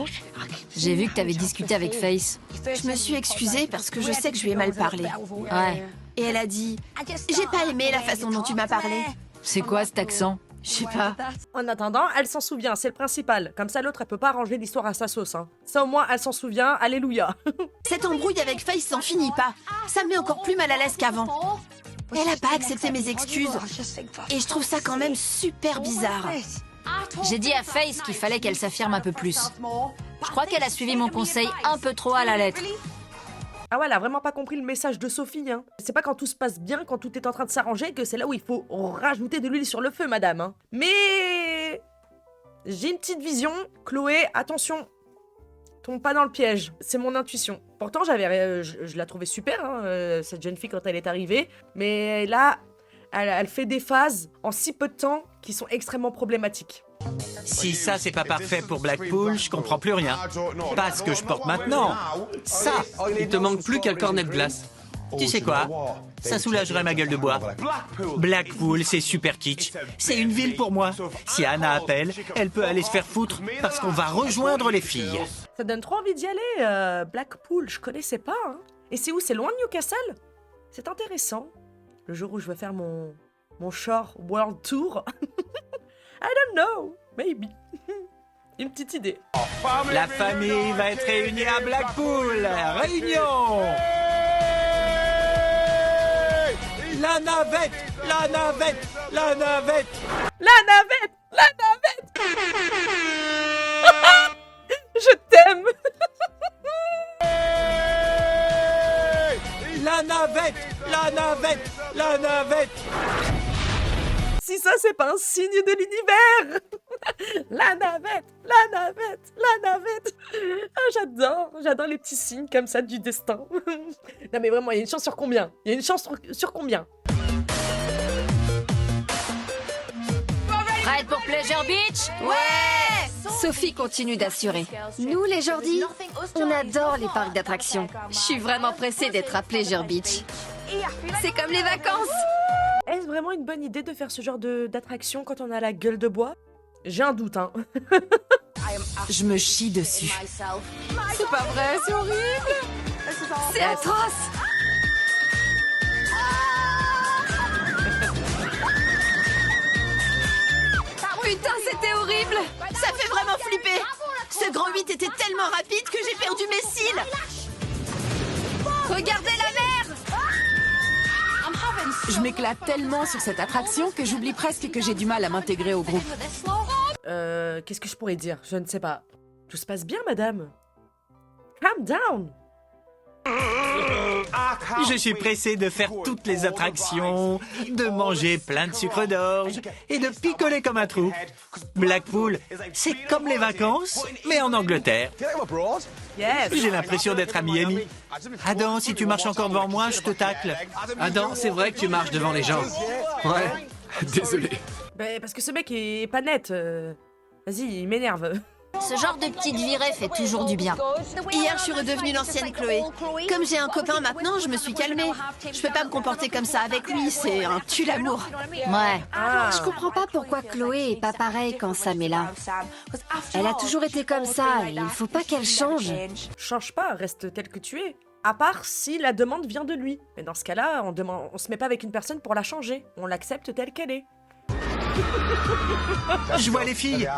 J'ai vu que t'avais discuté avec Face. Je me suis excusée parce que je sais que je lui ai mal parlé. Ouais. Et elle a dit « J'ai pas aimé la façon dont tu m'as parlé. C'est quoi cet accent? » Je sais pas. En attendant, elle s'en souvient, c'est le principal. Comme ça, l'autre, elle peut pas arranger l'histoire à sa sauce. Hein. Ça, au moins, elle s'en souvient, alléluia. Cette embrouille avec Face s'en finit pas. Ça me met encore plus mal à l'aise qu'avant. Elle a pas accepté mes excuses. Et je trouve ça quand même super bizarre. J'ai dit à Face qu'il fallait qu'elle s'affirme un peu plus. Je crois qu'elle a suivi mon conseil un peu trop à la lettre. Ah ouais, elle a vraiment pas compris le message de Sophie. Hein. C'est pas quand tout se passe bien, quand tout est en train de s'arranger, que c'est là où il faut rajouter de l'huile sur le feu, madame. Hein. Mais... j'ai une petite vision. Chloé, attention. Tombe pas dans le piège. C'est mon intuition. Pourtant, je la trouvais super, hein, cette jeune fille, quand elle est arrivée. Mais là, elle fait des phases en si peu de temps qui sont extrêmement problématiques. Si ça, c'est pas parfait pour Blackpool, je comprends plus rien. Pas ce que je porte maintenant. Ça! Il te manque plus qu'un cornet de glace. Tu sais quoi? Ça soulagerait ma gueule de bois. Blackpool, c'est super kitsch. C'est une ville pour moi. Si Anna appelle, elle peut aller se faire foutre parce qu'on va rejoindre les filles. Ça donne trop envie d'y aller, Blackpool, je connaissais pas. Hein. Et c'est où? C'est loin de Newcastle? C'est intéressant. Le jour où je vais faire mon Shore World Tour. I don't know, maybe. Une petite idée. La famille va être réunie à Blackpool. Réunion! La navette! La navette! La navette! La navette! La navette! Je t'aime! pas un signe de l'univers. La navette, la navette, la navette. Ah, j'adore les petits signes comme ça du destin. Non mais vraiment, il y a une chance sur combien? Il y a une chance sur combien? Prête pour Pleasure Beach? Ouais! Sophie continue d'assurer. Nous, les Jordis, on adore les parcs d'attractions. Je suis vraiment pressée d'être à Pleasure Beach. C'est comme les vacances. Est-ce vraiment une bonne idée de faire ce genre d'attraction quand on a la gueule de bois? J'ai un doute, hein. Je me chie dessus. C'est pas vrai, c'est horrible. C'est atroce. Putain, c'était horrible. Ça fait vraiment flipper. Ce grand 8 était tellement rapide que j'ai perdu mes cils. Regardez la mer. Je m'éclate tellement sur cette attraction que j'oublie presque que j'ai du mal à m'intégrer au groupe. Qu'est-ce que je pourrais dire? Je ne sais pas. Tout se passe bien, madame. Calm down. Je suis pressé de faire toutes les attractions, de manger plein de sucre d'orge et de picoler comme un trou. Blackpool, c'est comme les vacances, mais en Angleterre. Yes. J'ai l'impression d'être à Miami. Adam, si tu marches encore devant moi, je te tacle. Adam, c'est vrai que tu marches devant les gens. Ouais, désolé. Ben, parce que ce mec est pas net. Vas-y, il m'énerve. Ce genre de petite virée fait toujours du bien. Hier, je suis redevenue l'ancienne Chloé. Comme j'ai un copain maintenant, je me suis calmée. Je peux pas me comporter comme ça avec lui, c'est un tue-l'amour. Ouais. Ah. Je comprends pas pourquoi Chloé est pas pareille quand Sam est là. Elle a toujours été comme ça et il faut pas qu'elle change. Change pas, reste tel que tu es. À part si la demande vient de lui. Mais dans ce cas-là, on se met pas avec une personne pour la changer. On l'accepte telle qu'elle est. Je vois les filles.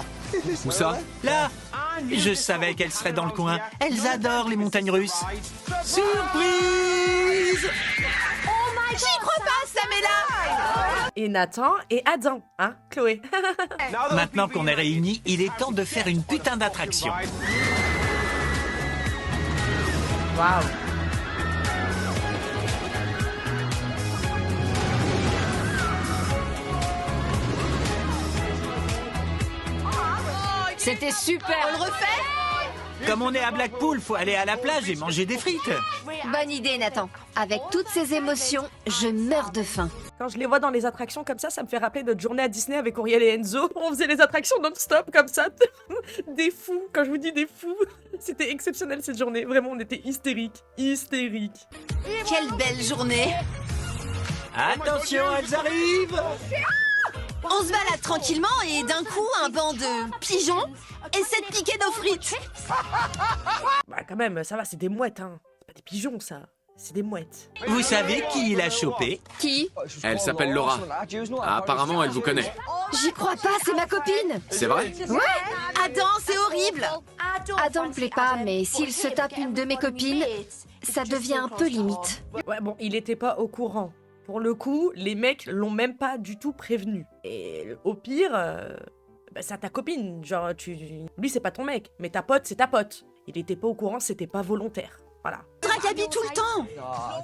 Où ça? Là, je savais qu'elles seraient dans le coin. Elles adorent les montagnes russes. Surprise! J'y crois pas, Sam est là. Et Nathan et Adam, hein, Chloé. Maintenant qu'on est réunis, il est temps de faire une putain d'attraction. Waouh. C'était super. On le refait? Comme on est à Blackpool, faut aller à la plage et manger des frites. Bonne idée, Nathan. Avec toutes ces émotions, je meurs de faim. Quand je les vois dans les attractions comme ça me fait rappeler notre journée à Disney avec Auriel et Enzo. On faisait les attractions non-stop comme ça. Des fous, quand je vous dis des fous. C'était exceptionnel cette journée. Vraiment, on était hystériques. Hystériques. Quelle belle journée. Attention, elles arrivent! On se balade tranquillement et d'un coup, un banc de pigeons essaie de piquer nos frites. Bah quand même, ça va, c'est des mouettes, hein. C'est pas des pigeons, ça. C'est des mouettes. Vous savez qui il a chopé? Qui? Elle s'appelle Laura. Ah, apparemment, elle vous connaît. J'y crois pas, c'est ma copine. C'est vrai? Adam, c'est horrible. Adam me plaît pas, mais s'il se tape une de mes copines, ça devient un peu limite. Ouais, bon, il était pas au courant. Pour le coup, les mecs l'ont même pas du tout prévenu. Et au pire, bah, c'est ta copine. Genre, lui, c'est pas ton mec, mais ta pote, c'est ta pote. Il était pas au courant, c'était pas volontaire. Voilà. Dragabi tout le temps.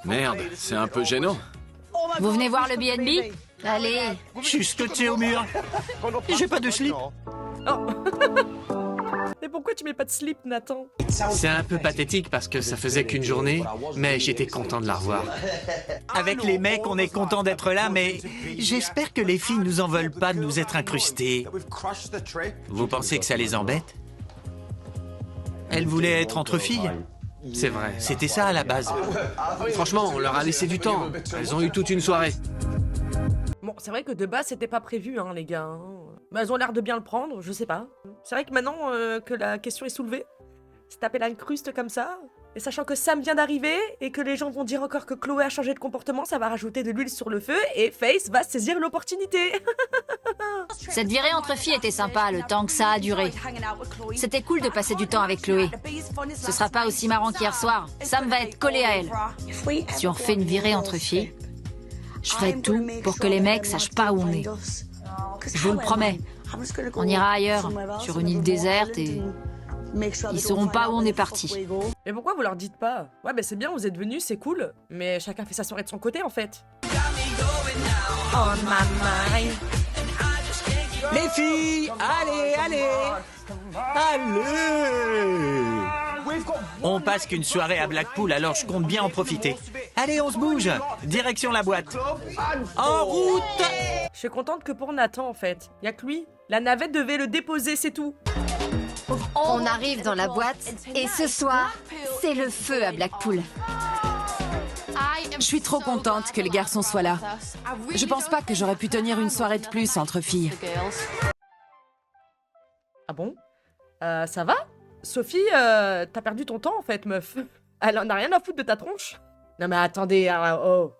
Merde, c'est un peu gênant. Vous venez voir le B&B? Allez, Je suis scotché au mur. J'ai pas de slip. Oh. Mais pourquoi tu mets pas de slip, Nathan? C'est un peu pathétique parce que ça faisait qu'une journée, mais j'étais content de la revoir. Avec les mecs, on est content d'être là, mais j'espère que les filles nous en veulent pas de nous être incrustées. Vous pensez que ça les embête? Elles voulaient être entre filles. C'est vrai. C'était ça à la base. Franchement, on leur a laissé du temps. Elles ont eu toute une soirée. Bon, c'est vrai que de base, c'était pas prévu, hein, les gars. Hein. Mais elles ont l'air de bien le prendre, je sais pas. C'est vrai que maintenant que la question est soulevée, se taper l'incruste comme ça, et sachant que Sam vient d'arriver, et que les gens vont dire encore que Chloé a changé de comportement, ça va rajouter de l'huile sur le feu, et Faith va saisir l'opportunité. Cette virée entre filles était sympa le temps que ça a duré. C'était cool de passer du temps avec Chloé. Ce sera pas aussi marrant qu'hier soir. Sam va être collé à elle. Si on refait une virée entre filles, je ferai tout pour que les mecs sachent pas où on est. Je vous le promets. On ira ailleurs, sur une île déserte, et ils sauront pas où on est parti. Mais pourquoi vous leur dites pas? Ouais, bah c'est bien, vous êtes venus, c'est cool, mais chacun fait sa soirée de son côté, en fait. On my mind. Les filles, allez, allez. Allez. On passe qu'une soirée à Blackpool, alors je compte bien en profiter. Allez, on se bouge. Direction la boîte. En route. Je suis contente que pour Nathan, en fait. Y'a que lui. La navette devait le déposer, c'est tout. On arrive dans la boîte et ce soir, c'est le feu à Blackpool. Je suis trop contente que les garçons soient là. Je pense pas que j'aurais pu tenir une soirée de plus entre filles. Ah bon? Ça va? Sophie, t'as perdu ton temps, en fait, meuf. Elle en a rien à foutre de ta tronche. Non mais attendez, oh.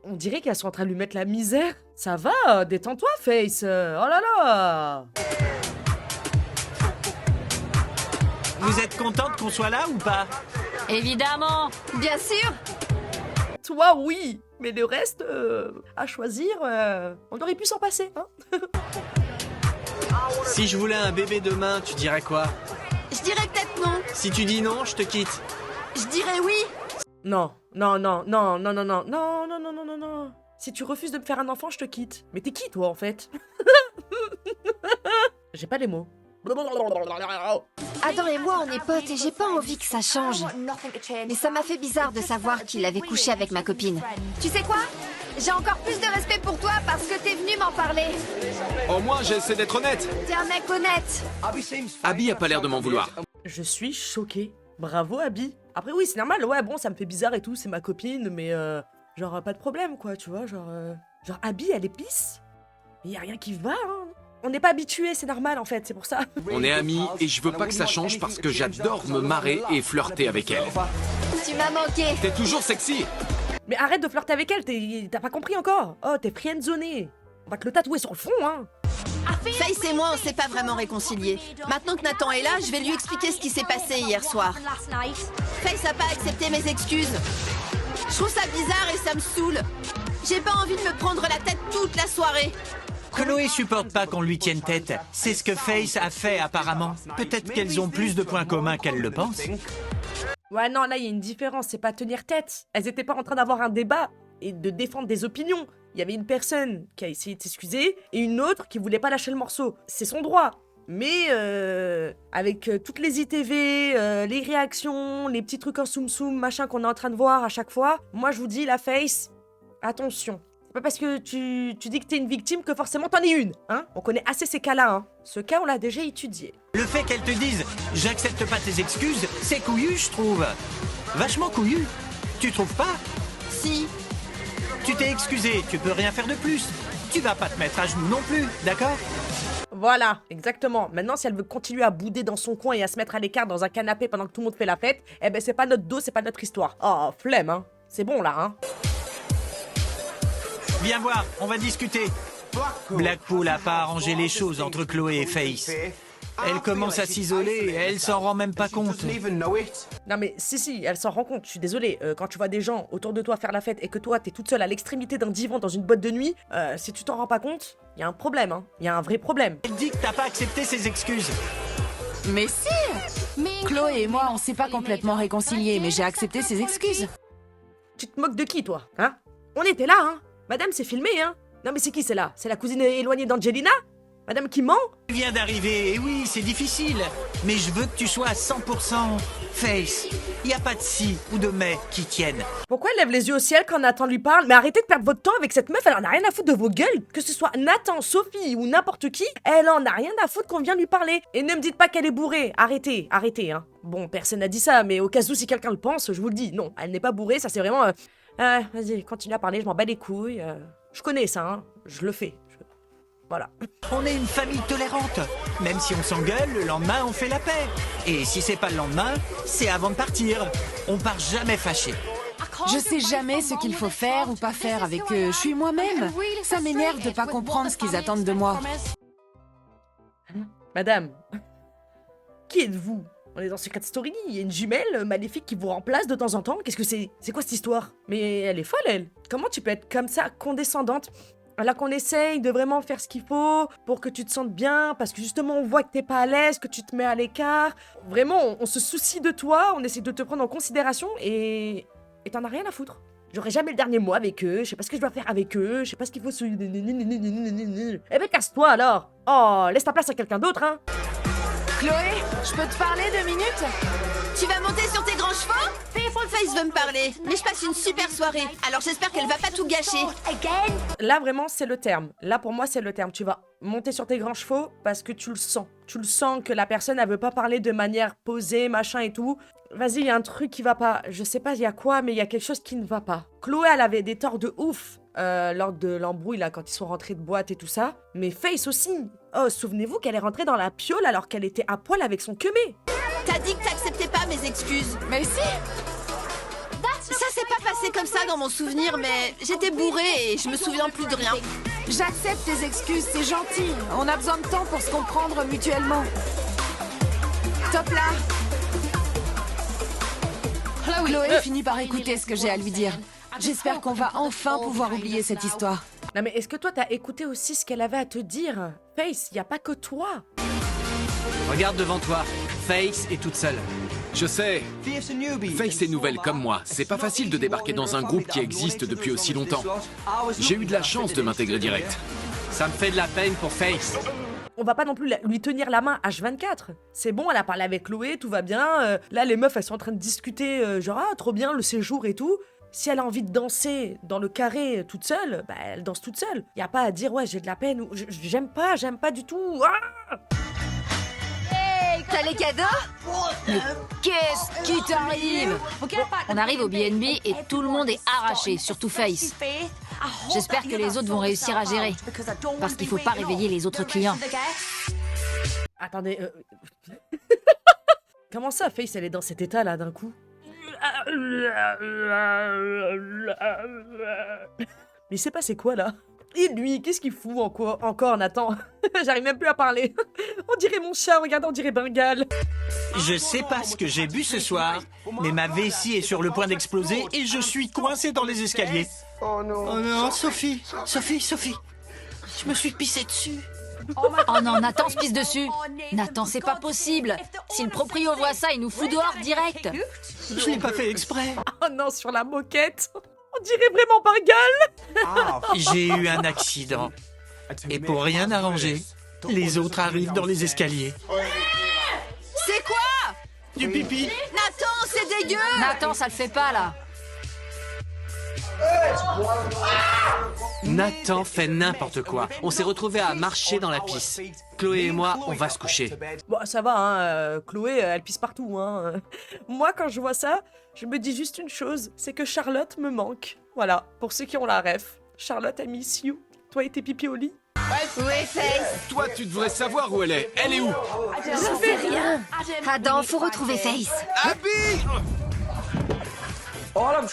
On dirait qu'elles sont en train de lui mettre la misère. Ça va, détends-toi, Face. Oh là là. Vous êtes contente qu'on soit là ou pas? Évidemment. Bien sûr. Toi, oui. Mais le reste, à choisir, on aurait pu s'en passer, hein. Si je voulais un bébé demain, tu dirais quoi? Je dirais peut-être non. Si tu dis non, je te quitte. Je dirais oui. Non, non, non, non, non, non, non, non, non, non, non, non, non. Si tu refuses de me faire un enfant, je te quitte. Mais t'es qui, toi, en fait? J'ai pas les mots. Adam et moi, on est potes et j'ai pas envie que ça change. Mais ça m'a fait bizarre de savoir qu'il avait couché avec ma copine. Tu sais quoi? J'ai encore plus de respect pour toi parce que t'es venu m'en parler. Au moins, j'essaie d'être honnête. T'es un mec honnête. Abby a pas l'air de m'en vouloir. Je suis choquée. Bravo, Abby. Après, oui, c'est normal, ouais, bon, ça me fait bizarre et tout, c'est ma copine, mais genre, pas de problème, quoi, tu vois, genre, Abby, elle est pisse. Y a rien qui va, hein. On n'est pas habitué, c'est normal, en fait, c'est pour ça. On est amis et je veux pas que ça change parce que j'adore me marrer et flirter avec elle. Tu m'as manqué. T'es toujours sexy. Mais arrête de flirter avec elle, t'as pas compris encore. Oh, t'es friendzonée. On va te le tatouer sur le front, hein. Faith et moi, on s'est pas vraiment réconciliés. Maintenant que Nathan est là, je vais lui expliquer ce qui s'est passé hier soir. Faith a pas accepté mes excuses. Je trouve ça bizarre et ça me saoule. J'ai pas envie de me prendre la tête toute la soirée. Chloé supporte pas qu'on lui tienne tête. C'est ce que Face a fait apparemment. Peut-être qu'elles ont plus de points communs qu'elles le pensent. Ouais, non, là, il y a une différence, c'est pas tenir tête. Elles étaient pas en train d'avoir un débat et de défendre des opinions. Il y avait une personne qui a essayé de s'excuser et une autre qui voulait pas lâcher le morceau. C'est son droit. Mais avec toutes les ITV, les réactions, les petits trucs en soum-soum, machin qu'on est en train de voir à chaque fois, moi je vous dis, la Face, attention. C'est pas parce que tu dis que t'es une victime que forcément t'en es une, hein. On connaît assez ces cas-là, hein. Ce cas, on l'a déjà étudié. Le fait qu'elles te disent « j'accepte pas tes excuses », c'est couillu, je trouve. Vachement couillu. Tu trouves pas? Si. Tu t'es excusé, tu peux rien faire de plus. Tu vas pas te mettre à genoux non plus, d'accord? Voilà, exactement. Maintenant, si elle veut continuer à bouder dans son coin et à se mettre à l'écart dans un canapé pendant que tout le monde fait la fête, eh ben c'est pas notre dos, c'est pas notre histoire. Oh, flemme, hein. C'est bon, là, hein. Viens voir, on va discuter. Blackpool a pas arrangé les choses entre Chloé et Face. Elle commence à s'isoler et elle s'en rend même pas compte. Non mais si, elle s'en rend compte, je suis désolée. Quand tu vois des gens autour de toi faire la fête et que toi t'es toute seule à l'extrémité d'un divan dans une boîte de nuit, si tu t'en rends pas compte, il y a un problème, hein. Il y a un vrai problème. Elle dit que t'as pas accepté ses excuses. Mais si! Chloé et moi, on s'est pas complètement réconciliés, mais j'ai accepté ses excuses. Tu te moques de qui, toi? Hein? On était là, hein? Madame, c'est filmé, hein? Non mais c'est qui, c'est là? C'est la cousine éloignée d'Angelina? Madame qui ment? Tu viens d'arriver, et oui, c'est difficile. Mais je veux que tu sois à 100%. Face, y a pas de si ou de mais qui tiennent. Pourquoi elle lève les yeux au ciel quand Nathan lui parle? Mais arrêtez de perdre votre temps avec cette meuf, elle en a rien à foutre de vos gueules. Que ce soit Nathan, Sophie ou n'importe qui, elle en a rien à foutre qu'on vient lui parler. Et ne me dites pas qu'elle est bourrée. Arrêtez, hein. Bon, personne n'a dit ça, mais au cas où si quelqu'un le pense, je vous le dis. Non, elle n'est pas bourrée, ça c'est vraiment... vas-y, continue à parler, je m'en bats les couilles. Je connais ça, hein. Je le fais. Voilà. On est une famille tolérante. Même si on s'engueule, le lendemain, on fait la paix. Et si c'est pas le lendemain, c'est avant de partir. On part jamais fâché. Je sais jamais ce qu'il faut faire ou pas faire avec eux. Je suis moi-même. Ça m'énerve de pas comprendre ce qu'ils attendent de moi. Madame, qui êtes-vous? On est dans Secret Story, il y a une jumelle maléfique qui vous remplace de temps en temps. Qu'est-ce que c'est? C'est quoi cette histoire? Mais elle est folle, elle. Comment tu peux être comme ça, condescendante? Alors qu'on essaye de vraiment faire ce qu'il faut pour que tu te sentes bien, parce que justement on voit que t'es pas à l'aise, que tu te mets à l'écart. Vraiment, on se soucie de toi, on essaie de te prendre en considération et t'en as rien à foutre. J'aurai jamais le dernier mot avec eux, je sais pas ce que je dois faire avec eux, je sais pas ce qu'il faut se... Eh ben casse-toi alors. Oh, laisse ta place à quelqu'un d'autre, hein. Chloé, je peux te parler 2 minutes? Tu vas monter sur tes grands chevaux? Face veut me parler, mais je passe une super soirée, alors j'espère qu'elle va pas tout gâcher. Là, vraiment, c'est le terme. Là, pour moi, c'est le terme. Tu vas monter sur tes grands chevaux parce que tu le sens. Tu le sens que la personne, elle veut pas parler de manière posée, machin et tout. Vas-y, il y a un truc qui va pas. Je sais pas il y a quoi, mais il y a quelque chose qui ne va pas. Chloé, elle avait des torts de ouf lors de l'embrouille, là, quand ils sont rentrés de boîte et tout ça. Mais Face aussi. Oh, souvenez-vous qu'elle est rentrée dans la piole alors qu'elle était à poil avec son queumé. T'as dit que t'acceptais pas mes excuses. Mais si! Ça s'est pas passé comme ça dans mon souvenir, mais j'étais bourrée et je me souviens plus de rien. J'accepte tes excuses, c'est gentil. On a besoin de temps pour se comprendre mutuellement. Top là! Chloé finit par écouter ce que j'ai à lui dire. J'espère qu'on va enfin pouvoir oublier cette histoire. Non mais est-ce que toi t'as écouté aussi ce qu'elle avait à te dire? Face, y a pas que toi. Regarde devant toi. Face est toute seule. Je sais. Face est nouvelle comme moi. C'est pas facile de débarquer dans un groupe qui existe depuis aussi longtemps. J'ai eu de la chance de m'intégrer direct. Ça me fait de la peine pour Face. On va pas non plus lui tenir la main H24. C'est bon, elle a parlé avec Chloé, tout va bien. Là, les meufs, elles sont en train de discuter, genre, ah, trop bien, le séjour et tout. Si elle a envie de danser dans le carré toute seule, bah, elle danse toute seule. Y a pas à dire, ouais, j'ai de la peine ou j'aime pas du tout. Ah, T'as les cadeaux? Qu'est-ce qui t'arrive? On arrive au B&B et tout le monde est arraché, surtout Face. J'espère que les autres vont réussir à gérer. Parce qu'il faut pas réveiller les autres clients. attendez. Comment ça, Face, elle est dans cet état-là d'un coup? Mais c'est passé quoi là? Et lui, qu'est-ce qu'il fout encore, Nathan? J'arrive même plus à parler. On dirait mon chat, regarde, on dirait Bengal. Je sais pas ce que j'ai bu ce soir, mais ma vessie est sur le point d'exploser et je suis coincé dans les escaliers. Oh non, Sophie. Je me suis pissé dessus. Oh non, Nathan se pisse dessus. Nathan, c'est pas possible. Si le proprio voit ça, il nous fout dehors direct. Je l'ai pas fait exprès. Oh non, sur la moquette. On dirait vraiment Bengal. J'ai eu un accident. Et pour rien arranger, les autres arrivent dans les escaliers. C'est quoi? Du pipi. Nathan, c'est dégueu! Nathan, ça le fait pas, là. Nathan fait n'importe quoi. On s'est retrouvés à marcher dans la pisse. Chloé et moi, on va se coucher. Bon, ça va, hein. Chloé, elle pisse partout, hein. Moi, quand je vois ça, je me dis juste une chose, c'est que Charlotte me manque. Voilà, pour ceux qui ont la ref. Charlotte, I miss you. Toi et tes pipi au lit. Oui, Face. Toi, tu devrais savoir où elle est. Elle est où? J'en sais rien. Adam, faut retrouver Face. Abby!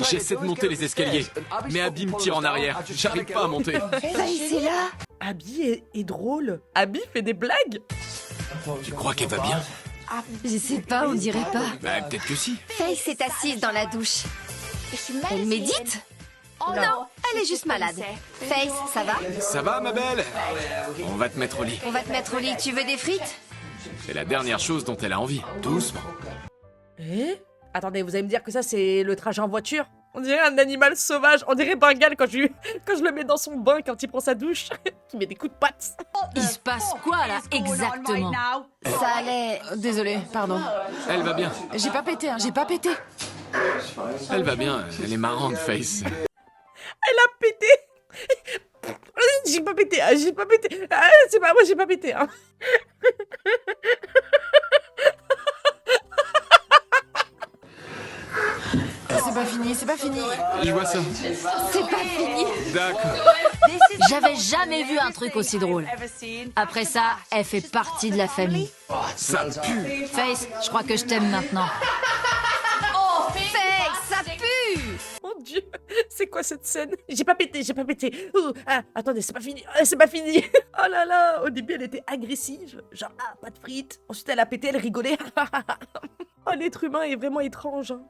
J'essaie de monter les escaliers, mais Abby me tire en arrière. J'arrive pas à monter. Face est là. Abby est drôle. Abby fait des blagues. Tu crois qu'elle va bien? Je sais pas, on dirait pas. Bah, peut-être que si. Face est assise dans la douche. Elle médite? Oh non, elle est juste malade. Face, ça va? Ça va, ma belle? On va te mettre au lit. On va te mettre au lit. Tu veux des frites? C'est la dernière chose dont elle a envie. Doucement. Eh? Attendez, vous allez me dire que ça, c'est le trajet en voiture? On dirait un animal sauvage. On dirait Bengal quand je le mets dans son bain quand il prend sa douche. Il met des coups de patte. Il se passe quoi, là, exactement? Ça allait... Désolée, pardon. Elle va bien. J'ai pas pété, hein, j'ai pas pété. Elle va bien. Elle est marrante, Face. Elle a pété. J'ai pas pété, j'ai pas pété. Ah, c'est pas moi, j'ai pas pété. Hein. C'est pas fini, c'est pas fini. Je vois ça. C'est pas fini. D'accord. J'avais jamais vu un truc aussi drôle. Après ça, elle fait partie de la famille. Ça pue. Face, je crois que je t'aime maintenant. Face, ça pue! Mon Dieu, c'est quoi cette scène? J'ai pas pété, j'ai pas pété. Ah, attendez, c'est pas fini, c'est pas fini. Oh là là, au début elle était agressive, genre ah, pas de frites. Ensuite elle a pété, elle rigolait. Oh, l'être humain est vraiment étrange. Hein.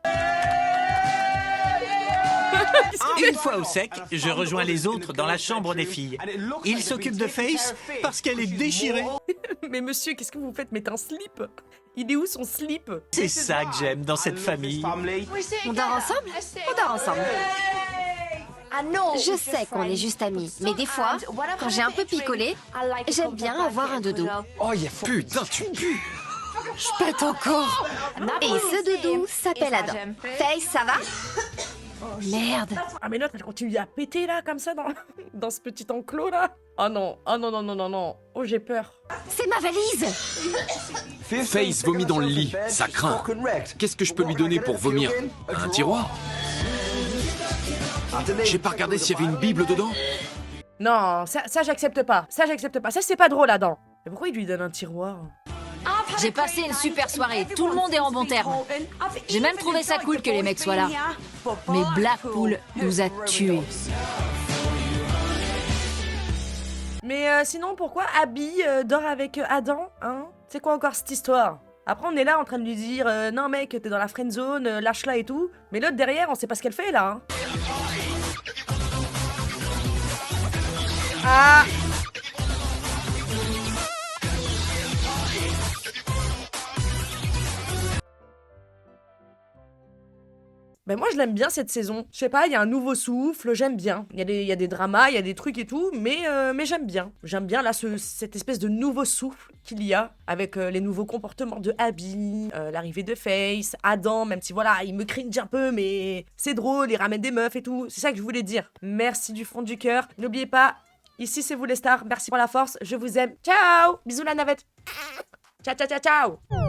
Une fois au sec, je rejoins les autres dans la chambre des filles. Ils s'occupent de Face parce qu'elle est déchirée. Mais monsieur, qu'est-ce que vous faites? Mettez un slip. Il est où son slip? C'est ça que j'aime dans cette famille. On dort ensemble? On dort ensemble. Je sais qu'on est juste amis, mais des fois, quand j'ai un peu picolé, j'aime bien avoir un doudou. Putain, tu pues. Je pète encore. Et ce doudou s'appelle Adam. Faye, ça va? Merde. Ah mais l'autre, elle continue à péter là, comme ça, dans ce petit enclos là. Oh non, oh non, non, non, non, non. Oh, j'ai peur. C'est ma valise. Face vomit dans le lit, ça craint. Qu'est-ce que je peux lui donner pour vomir? Un tiroir? J'ai pas regardé s'il y avait une Bible dedans. Non, ça j'accepte pas. Ça, j'accepte pas. Ça, c'est pas drôle, Adam. Mais pourquoi il lui donne un tiroir? J'ai passé une super soirée, tout le monde est en bon terme. J'ai même trouvé ça cool que les mecs soient là. Mais Blackpool nous a tués. Mais sinon, pourquoi Abby dort avec Adam, hein? C'est quoi encore cette histoire? Après, on est là en train de lui dire non mec, t'es dans la friend zone, lâche-la et tout. Mais l'autre derrière, on sait pas ce qu'elle fait là, hein. Ah! Ben moi je l'aime bien cette saison. Je sais pas, il y a un nouveau souffle, j'aime bien. Il y a des dramas, il y a des trucs et tout, mais j'aime bien. J'aime bien là cette espèce de nouveau souffle qu'il y a avec les nouveaux comportements de Abby, l'arrivée de Face, Adam, même si voilà, il me cringe un peu, mais c'est drôle, il ramène des meufs et tout. C'est ça que je voulais dire. Merci du fond du cœur. N'oubliez pas, ici c'est vous les stars. Merci pour la force, je vous aime. Ciao! Bisous la navette. Ciao, ciao, ciao, ciao!